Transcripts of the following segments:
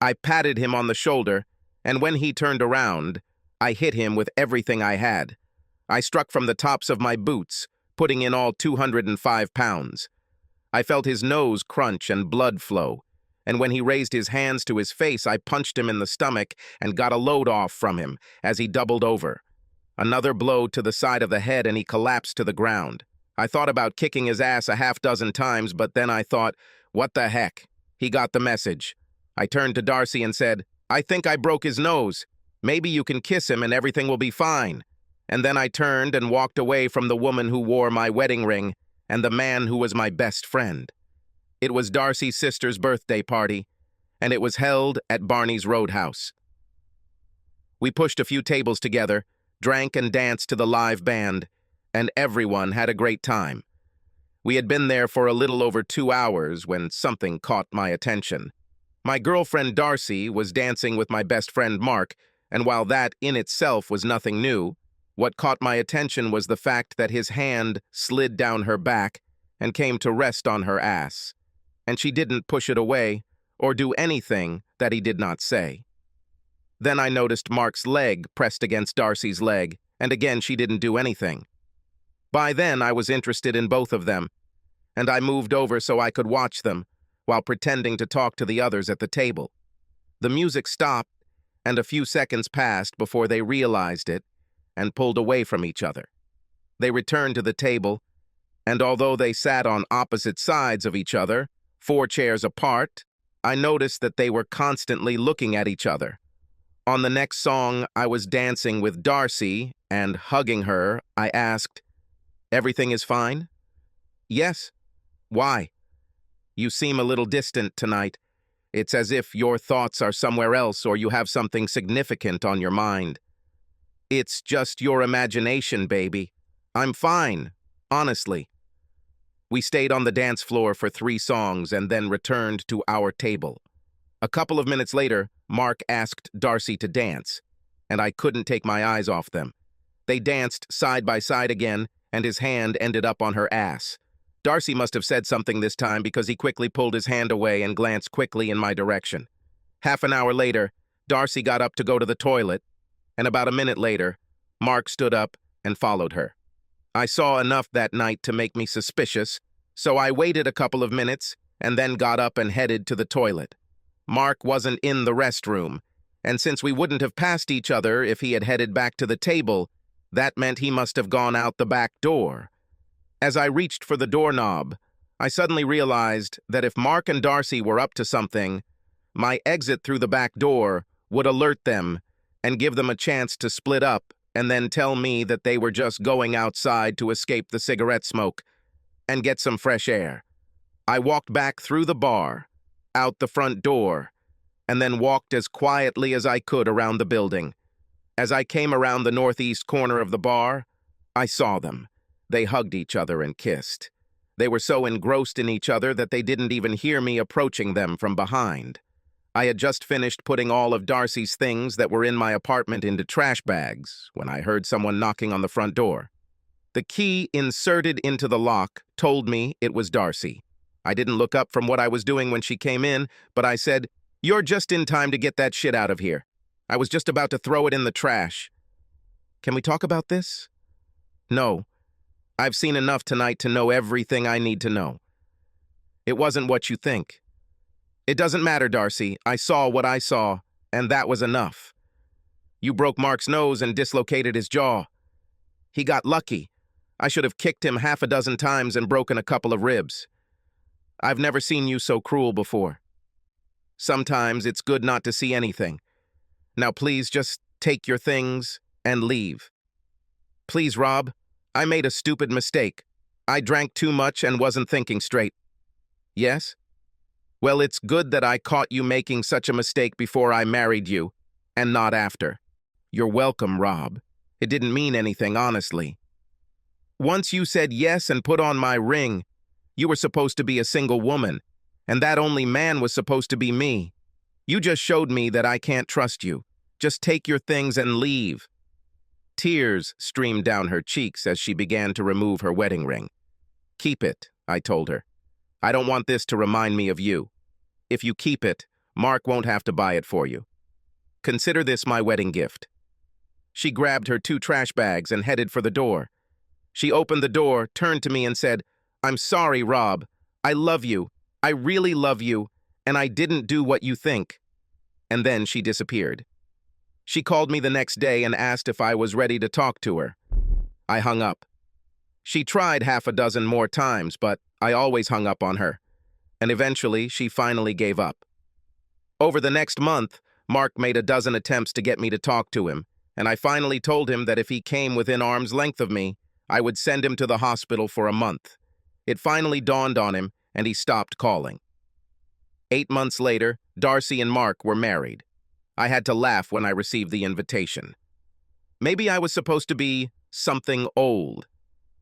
I patted him on the shoulder, and when he turned around, I hit him with everything I had. I struck from the tops of my boots, putting in all 205 pounds. I felt his nose crunch and blood flow, and when he raised his hands to his face, I punched him in the stomach and got a load off from him as he doubled over. Another blow to the side of the head and he collapsed to the ground. I thought about kicking his ass a half-dozen times, but then I thought, what the heck? He got the message. I turned to Darcy and said, I think I broke his nose. Maybe you can kiss him and everything will be fine. And then I turned and walked away from the woman who wore my wedding ring and the man who was my best friend. It was Darcy's sister's birthday party, and it was held at Barney's Roadhouse. We pushed a few tables together, drank and danced to the live band, and everyone had a great time. We had been there for a little over 2 hours when something caught my attention. My girlfriend Darcy was dancing with my best friend Mark, and while that in itself was nothing new, what caught my attention was the fact that his hand slid down her back and came to rest on her ass, and she didn't push it away or do anything that he did not say. Then I noticed Mark's leg pressed against Darcy's leg, and again she didn't do anything. By then I was interested in both of them, and I moved over so I could watch them while pretending to talk to the others at the table. The music stopped, and a few seconds passed before they realized it and pulled away from each other. They returned to the table, and although they sat on opposite sides of each other, 4 chairs apart, I noticed that they were constantly looking at each other. On the next song, I was dancing with Darcy, and hugging her, I asked, "Everything is fine?" "Yes." "Why?" "You seem a little distant tonight. It's as if your thoughts are somewhere else or you have something significant on your mind." "It's just your imagination, baby. I'm fine, honestly." We stayed on the dance floor for 3 songs and then returned to our table. A couple of minutes later, Mark asked Darcy to dance, and I couldn't take my eyes off them. They danced side by side again, and his hand ended up on her ass. Darcy must have said something this time because he quickly pulled his hand away and glanced quickly in my direction. Half an hour later, Darcy got up to go to the toilet, and about a minute later, Mark stood up and followed her. I saw enough that night to make me suspicious, so I waited a couple of minutes and then got up and headed to the toilet. Mark wasn't in the restroom, and since we wouldn't have passed each other if he had headed back to the table, that meant he must have gone out the back door. As I reached for the doorknob, I suddenly realized that if Mark and Darcy were up to something, my exit through the back door would alert them and give them a chance to split up and then tell me that they were just going outside to escape the cigarette smoke and get some fresh air. I walked back through the bar, out the front door, and then walked as quietly as I could around the building. As I came around the northeast corner of the bar, I saw them. They hugged each other and kissed. They were so engrossed in each other that they didn't even hear me approaching them from behind. I had just finished putting all of Darcy's things that were in my apartment into trash bags when I heard someone knocking on the front door. The key inserted into the lock told me it was Darcy. I didn't look up from what I was doing when she came in, but I said, "You're just in time to get that shit out of here. I was just about to throw it in the trash." "Can we talk about this?" "No. I've seen enough tonight to know everything I need to know." "It wasn't what you think." "It doesn't matter, Darcy. I saw what I saw, and that was enough. You broke Mark's nose and dislocated his jaw. He got lucky. I should have kicked him half a dozen times and broken a couple of ribs. I've never seen you so cruel before. Sometimes it's good not to see anything. Now please just take your things and leave." "Please, Rob. I made a stupid mistake. I drank too much and wasn't thinking straight." "Yes? Well, it's good that I caught you making such a mistake before I married you, and not after." "You're welcome, Rob. It didn't mean anything, honestly. Once you said yes and put on my ring, you were supposed to be a single woman, and that only man was supposed to be me. You just showed me that I can't trust you. Just take your things and leave." Tears streamed down her cheeks as she began to remove her wedding ring. "Keep it," I told her. "I don't want this to remind me of you. If you keep it, Mark won't have to buy it for you. Consider this my wedding gift." She grabbed her 2 trash bags and headed for the door. She opened the door, turned to me and said, "I'm sorry, Rob. I love you. I really love you, and I didn't do what you think." And then she disappeared. She called me the next day and asked if I was ready to talk to her. I hung up. She tried half a dozen more times, but I always hung up on her. And eventually, she finally gave up. Over the next month, Mark made a dozen attempts to get me to talk to him, and I finally told him that if he came within arm's length of me, I would send him to the hospital for a month. It finally dawned on him, and he stopped calling. 8 months later, Darcy and Mark were married. I had to laugh when I received the invitation. Maybe I was supposed to be something old.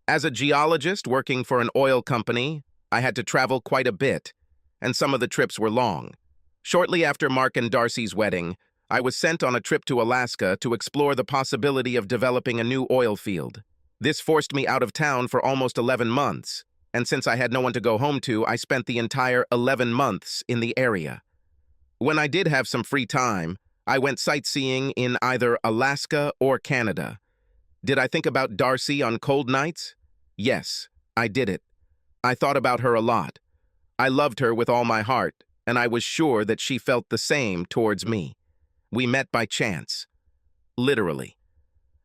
As a geologist working for an oil company, I had to travel quite a bit, and some of the trips were long. Shortly after Mark and Darcy's wedding, I was sent on a trip to Alaska to explore the possibility of developing a new oil field. This forced me out of town for almost 11 months, and since I had no one to go home to, I spent the entire 11 months in the area. When I did have some free time, I went sightseeing in either Alaska or Canada. Did I think about Darcy on cold nights? Yes, I did it. I thought about her a lot. I loved her with all my heart, and I was sure that she felt the same towards me. We met by chance. Literally.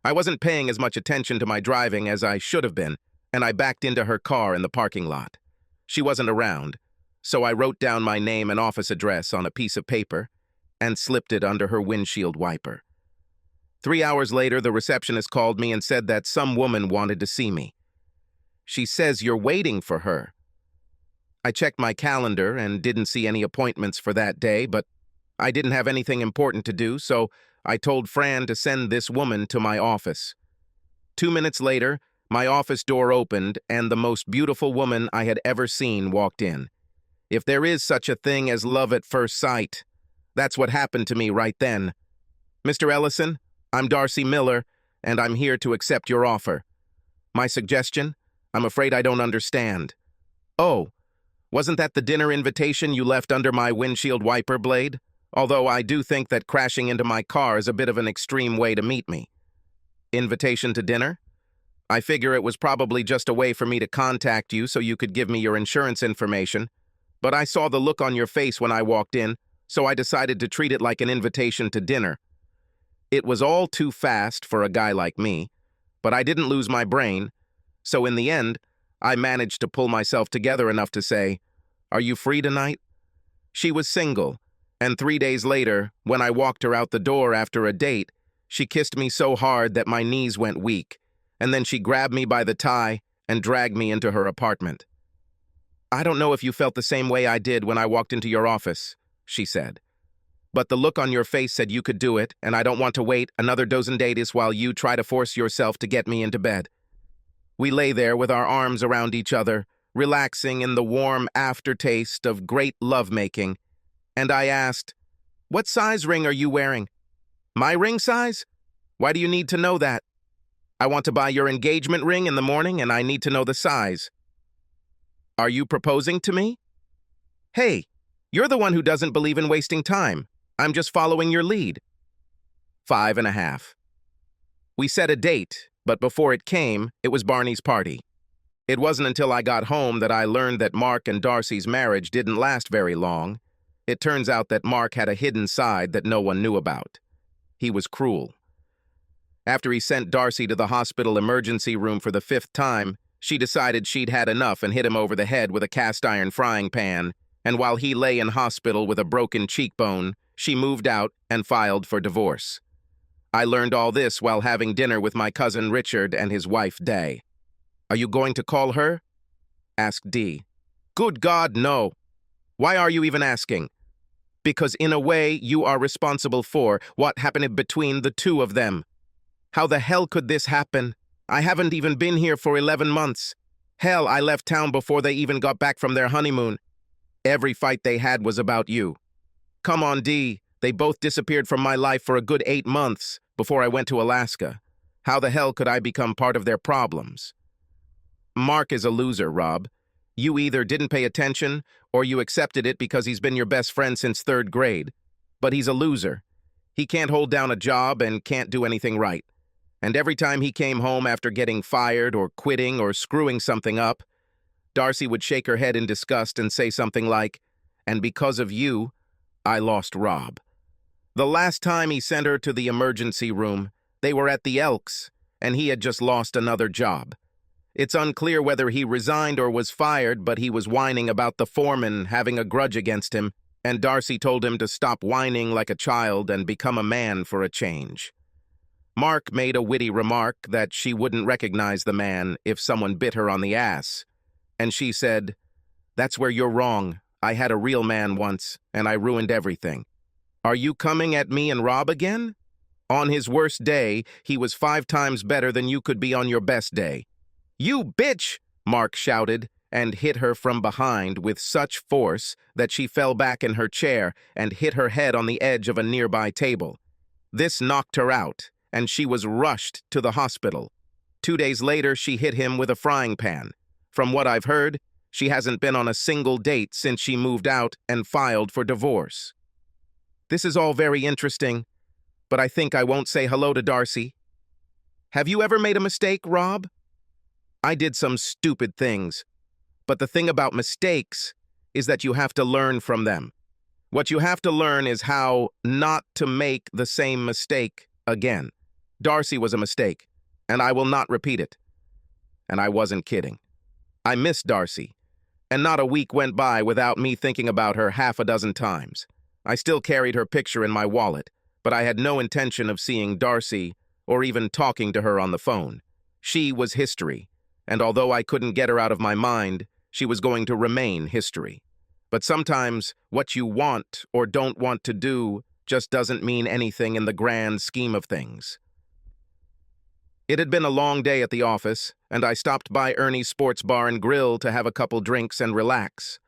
I wasn't paying as much attention to my driving as I should have been, and I backed into her car in the parking lot. She wasn't around, so I wrote down my name and office address on a piece of paper and slipped it under her windshield wiper. 3 hours later, the receptionist called me and said that some woman wanted to see me. She says you're waiting for her. I checked my calendar and didn't see any appointments for that day, but I didn't have anything important to do, so I told Fran to send this woman to my office. 2 minutes later, my office door opened and the most beautiful woman I had ever seen walked in. If there is such a thing as love at first sight, that's what happened to me right then. "Mr. Ellison, I'm Darcy Miller, and I'm here to accept your offer." My suggestion? "I'm afraid I don't understand." "Oh, wasn't that the dinner invitation you left under my windshield wiper blade? Although I do think that crashing into my car is a bit of an extreme way to meet me." "Invitation to dinner? I figure it was probably just a way for me to contact you so you could give me your insurance information. But I saw the look on your face when I walked in, so I decided to treat it like an invitation to dinner." It was all too fast for a guy like me, but I didn't lose my brain, so in the end, I managed to pull myself together enough to say, "Are you free tonight?" She was single, and 3 days later, when I walked her out the door after a date, she kissed me so hard that my knees went weak, and then she grabbed me by the tie and dragged me into her apartment. "I don't know if you felt the same way I did when I walked into your office," she said. "But the look on your face said you could do it, and I don't want to wait another dozen days while you try to force yourself to get me into bed." We lay there with our arms around each other, relaxing in the warm aftertaste of great lovemaking, and I asked, "What size ring are you wearing?" "My ring size? Why do you need to know that?" "I want to buy your engagement ring in the morning, and I need to know the size." "Are you proposing to me?" "Hey, you're the one who doesn't believe in wasting time. I'm just following your lead." 5.5. We set a date, but before it came, it was Barney's party. It wasn't until I got home that I learned that Mark and Darcy's marriage didn't last very long. It turns out that Mark had a hidden side that no one knew about. He was cruel. After he sent Darcy to the hospital emergency room for the 5th time, she decided she'd had enough and hit him over the head with a cast-iron frying pan, and while he lay in hospital with a broken cheekbone, she moved out and filed for divorce. I learned all this while having dinner with my cousin Richard and his wife Day. "Are you going to call her?" asked Dee. "Good God, no. Why are you even asking?" "Because in a way you are responsible for what happened between the two of them. How the hell could this happen? I haven't even been here for 11 months. Hell, I left town before they even got back from their honeymoon. Every fight they had was about you. Come on, Dee. They both disappeared from my life for a good 8 months before I went to Alaska. How the hell could I become part of their problems?" "Mark is a loser, Rob. You either didn't pay attention or you accepted it because he's been your best friend since 3rd grade. But he's a loser. He can't hold down a job and can't do anything right. And every time he came home after getting fired or quitting or screwing something up, Darcy would shake her head in disgust and say something like, "And because of you, I lost Rob." The last time he sent her to the emergency room, they were at the Elks, and he had just lost another job. It's unclear whether he resigned or was fired, but he was whining about the foreman having a grudge against him, and Darcy told him to stop whining like a child and become a man for a change. Mark made a witty remark that she wouldn't recognize the man if someone bit her on the ass, and she said, "That's where you're wrong. I had a real man once, and I ruined everything. Are you coming at me and Rob again? On his worst day, he was 5 times better than you could be on your best day." "You bitch!" Mark shouted, and hit her from behind with such force that she fell back in her chair and hit her head on the edge of a nearby table. This knocked her out, and she was rushed to the hospital. 2 days later, she hit him with a frying pan. From what I've heard, she hasn't been on a single date since she moved out and filed for divorce. This is all very interesting, but I think I won't say hello to Darcy. Have you ever made a mistake, Rob? I did some stupid things, but the thing about mistakes is that you have to learn from them. What you have to learn is how not to make the same mistake again. Darcy was a mistake, and I will not repeat it. And I wasn't kidding. I miss Darcy, and not a week went by without me thinking about her 6 times. I still carried her picture in my wallet, but I had no intention of seeing Darcy or even talking to her on the phone. She was history, and although I couldn't get her out of my mind, she was going to remain history. But sometimes what you want or don't want to do just doesn't mean anything in the grand scheme of things. It had been a long day at the office, and I stopped by Ernie's Sports Bar and Grill to have a couple drinks and relax.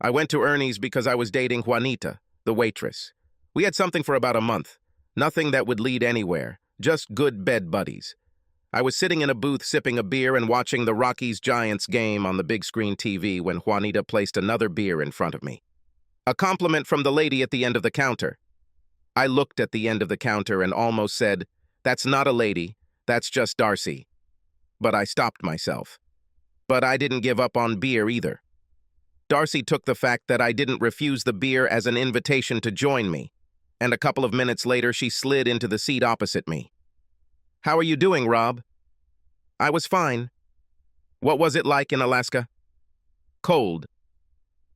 I went to Ernie's because I was dating Juanita, the waitress. We had something for about a month. Nothing that would lead anywhere, just good bed buddies. I was sitting in a booth sipping a beer and watching the Rockies-Giants game on the big screen TV when Juanita placed another beer in front of me. A compliment from the lady at the end of the counter. I looked at the end of the counter and almost said, "That's not a lady, that's just Darcy." But I stopped myself. But I didn't give up on beer either. Darcy took the fact that I didn't refuse the beer as an invitation to join me, and a couple of minutes later she slid into the seat opposite me. "How are you doing, Rob?" "I was fine." "What was it like in Alaska?" "Cold."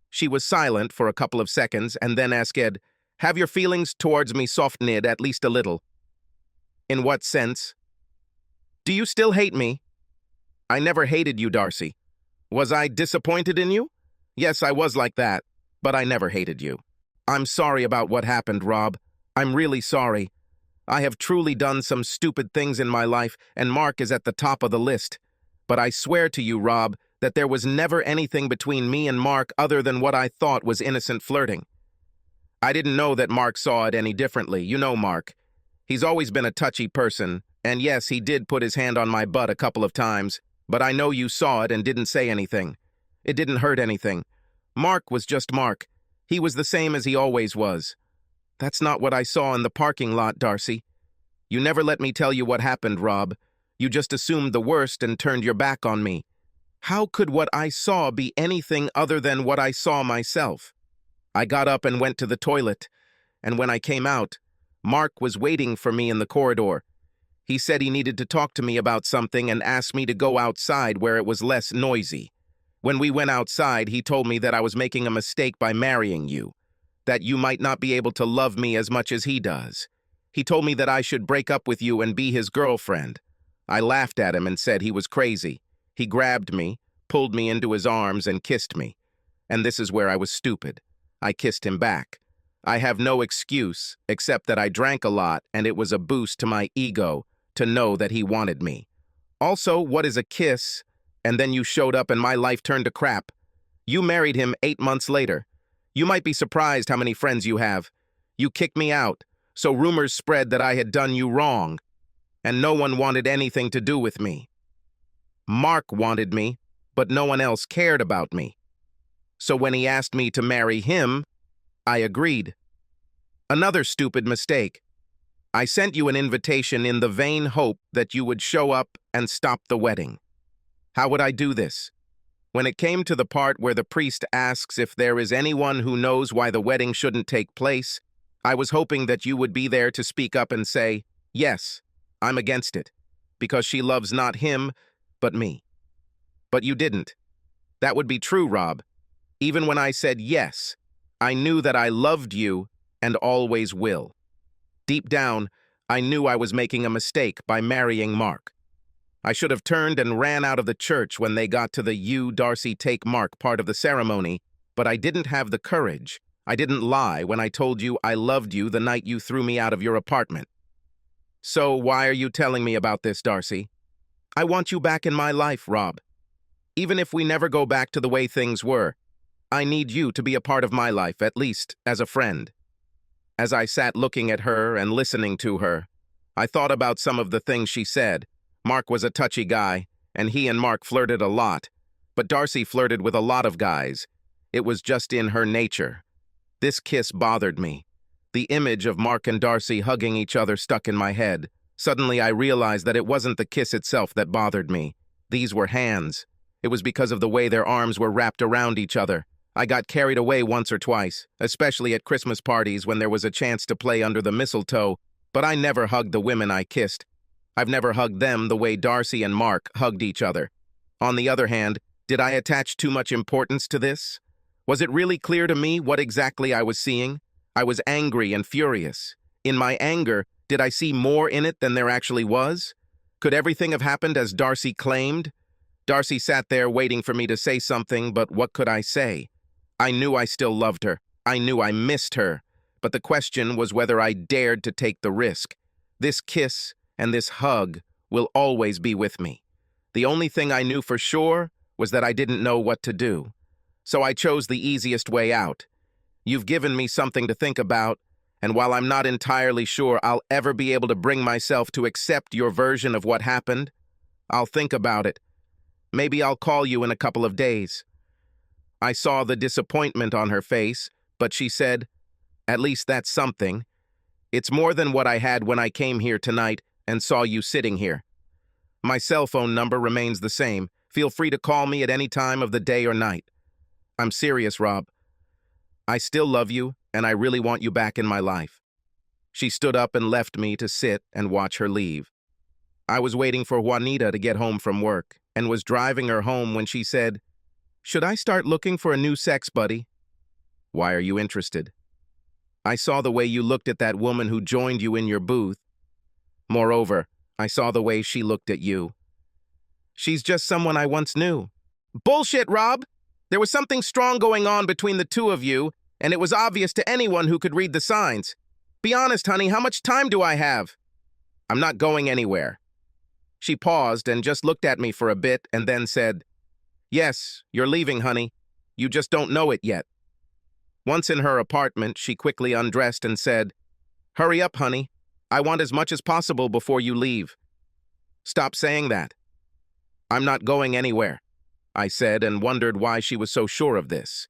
She was silent for a couple of seconds and then asked, "Have your feelings towards me softened at least a little?" "In what sense?" "Do you still hate me?" "I never hated you, Darcy." "Was I disappointed in you?" "Yes, I was like that, but I never hated you." "I'm sorry about what happened, Rob. I'm really sorry. I have truly done some stupid things in my life, and Mark is at the top of the list. But I swear to you, Rob, that there was never anything between me and Mark other than what I thought was innocent flirting. I didn't know that Mark saw it any differently. You know Mark. He's always been a touchy person, and yes, he did put his hand on my butt a couple of times, but I know you saw it and didn't say anything. It didn't hurt anything. Mark was just Mark. He was the same as he always was. That's not what I saw in the parking lot, Darcy. You never let me tell you what happened, Rob. You just assumed the worst and turned your back on me. How could what I saw be anything other than what I saw myself? I got up and went to the toilet, and when I came out, Mark was waiting for me in the corridor. He said he needed to talk to me about something and asked me to go outside where it was less noisy. When we went outside, he told me that I was making a mistake by marrying you, that you might not be able to love me as much as he does. He told me that I should break up with you and be his girlfriend. I laughed at him and said he was crazy. He grabbed me, pulled me into his arms, and kissed me. And this is where I was stupid. I kissed him back. I have no excuse, except that I drank a lot and it was a boost to my ego to know that he wanted me. Also, what is a kiss? And then you showed up and my life turned to crap. You married him 8 months later. You might be surprised how many friends you have. You kicked me out, so rumors spread that I had done you wrong, and no one wanted anything to do with me. Mark wanted me, but no one else cared about me. So when he asked me to marry him, I agreed. Another stupid mistake. I sent you an invitation in the vain hope that you would show up and stop the wedding. How would I do this? When it came to the part where the priest asks if there is anyone who knows why the wedding shouldn't take place, I was hoping that you would be there to speak up and say, yes, I'm against it, because she loves not him, but me. But you didn't. That would be true, Rob. Even when I said yes, I knew that I loved you and always will. Deep down, I knew I was making a mistake by marrying Mark. I should have turned and ran out of the church when they got to the "you, Darcy, take Mark" part of the ceremony, but I didn't have the courage. I didn't lie when I told you I loved you the night you threw me out of your apartment. So why are you telling me about this, Darcy? I want you back in my life, Rob. Even if we never go back to the way things were, I need you to be a part of my life, at least as a friend. As I sat looking at her and listening to her, I thought about some of the things she said. Mark was a touchy guy, and he and Mark flirted a lot, but Darcy flirted with a lot of guys. It was just in her nature. This kiss bothered me. The image of Mark and Darcy hugging each other stuck in my head. Suddenly I realized that it wasn't the kiss itself that bothered me. These were hands. It was because of the way their arms were wrapped around each other. I got carried away once or twice, especially at Christmas parties when there was a chance to play under the mistletoe, but I never hugged the women I kissed. I've never hugged them the way Darcy and Mark hugged each other. On the other hand, did I attach too much importance to this? Was it really clear to me what exactly I was seeing? I was angry and furious. In my anger, did I see more in it than there actually was? Could everything have happened as Darcy claimed? Darcy sat there waiting for me to say something, but what could I say? I knew I still loved her. I knew I missed her. But the question was whether I dared to take the risk. This kiss and this hug will always be with me. The only thing I knew for sure was that I didn't know what to do. So I chose the easiest way out. You've given me something to think about, and while I'm not entirely sure I'll ever be able to bring myself to accept your version of what happened, I'll think about it. Maybe I'll call you in a couple of days. I saw the disappointment on her face, but she said, "At least that's something. It's more than what I had when I came here tonight and saw you sitting here. My cell phone number remains the same. Feel free to call me at any time of the day or night. I'm serious, Rob. I still love you, and I really want you back in my life." She stood up and left me to sit and watch her leave. I was waiting for Juanita to get home from work and was driving her home when she said, "Should I start looking for a new sex buddy?" "Why are you interested?" "I saw the way you looked at that woman who joined you in your booth. Moreover, I saw the way she looked at you. She's just someone I once knew." "Bullshit, Rob! There was something strong going on between the two of you, and it was obvious to anyone who could read the signs. Be honest, honey, how much time do I have?" "I'm not going anywhere." She paused and just looked at me for a bit and then said, "Yes, you're leaving, honey. You just don't know it yet." Once in her apartment, she quickly undressed and said, "Hurry up, honey. I want as much as possible before you leave." "Stop saying that." "I'm not going anywhere," I said, and wondered why she was so sure of this.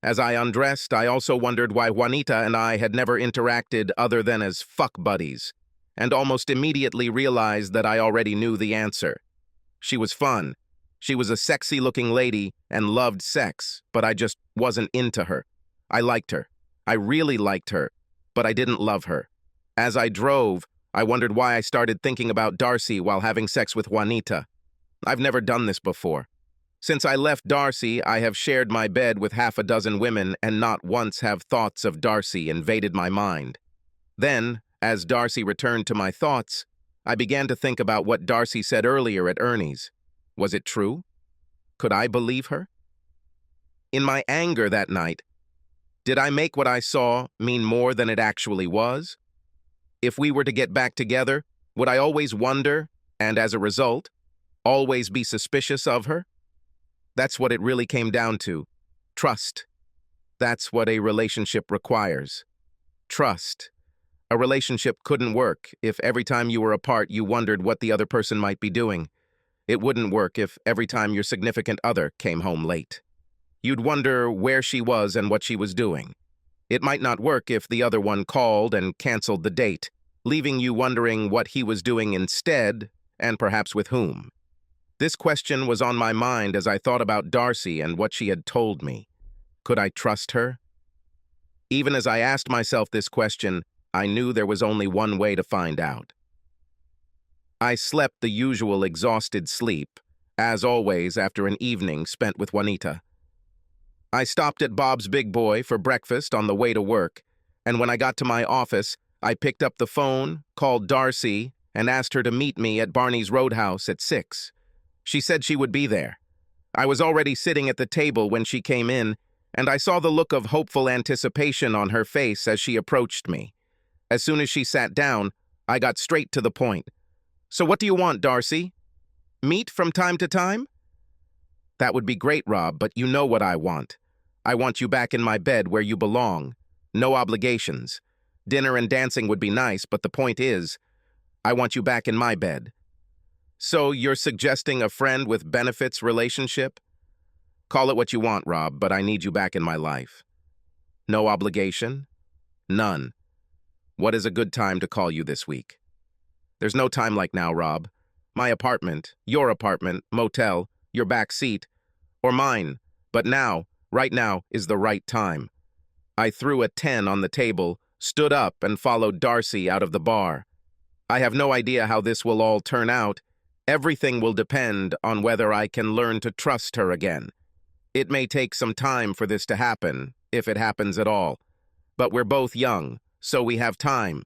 As I undressed, I also wondered why Juanita and I had never interacted other than as fuck buddies, and almost immediately realized that I already knew the answer. She was fun. She was a sexy-looking lady and loved sex, but I just wasn't into her. I liked her. I really liked her, but I didn't love her. As I drove, I wondered why I started thinking about Darcy while having sex with Juanita. I've never done this before. Since I left Darcy, I have shared my bed with half a dozen women, and not once have thoughts of Darcy invaded my mind. Then, as Darcy returned to my thoughts, I began to think about what Darcy said earlier at Ernie's. Was it true? Could I believe her? In my anger that night, did I make what I saw mean more than it actually was? If we were to get back together, would I always wonder, and as a result, always be suspicious of her? That's what it really came down to. Trust. That's what a relationship requires. Trust. A relationship couldn't work if every time you were apart you wondered what the other person might be doing. It wouldn't work if every time your significant other came home late. You'd wonder where she was and what she was doing. It might not work if the other one called and canceled the date, leaving you wondering what he was doing instead, and perhaps with whom. This question was on my mind as I thought about Darcy and what she had told me. Could I trust her? Even as I asked myself this question, I knew there was only one way to find out. I slept the usual exhausted sleep, as always after an evening spent with Juanita. I stopped at Bob's Big Boy for breakfast on the way to work, and when I got to my office, I picked up the phone, called Darcy, and asked her to meet me at Barney's Roadhouse at 6. She said she would be there. I was already sitting at the table when she came in, and I saw the look of hopeful anticipation on her face as she approached me. As soon as she sat down, I got straight to the point. "So what do you want, Darcy? Meet from time to time?" "That would be great, Rob, but you know what I want. I want you back in my bed where you belong. No obligations. Dinner and dancing would be nice, but the point is, I want you back in my bed." "So you're suggesting a friend with benefits relationship?" "Call it what you want, Rob, but I need you back in my life." "No obligation?" "None. What is a good time to call you this week?" "There's no time like now, Rob. My apartment, your apartment, motel, your back seat, or mine. But now, right now, is the right time." I threw a 10 on the table, stood up, and followed Darcy out of the bar. I have no idea how this will all turn out. Everything will depend on whether I can learn to trust her again. It may take some time for this to happen, if it happens at all. But we're both young, so we have time.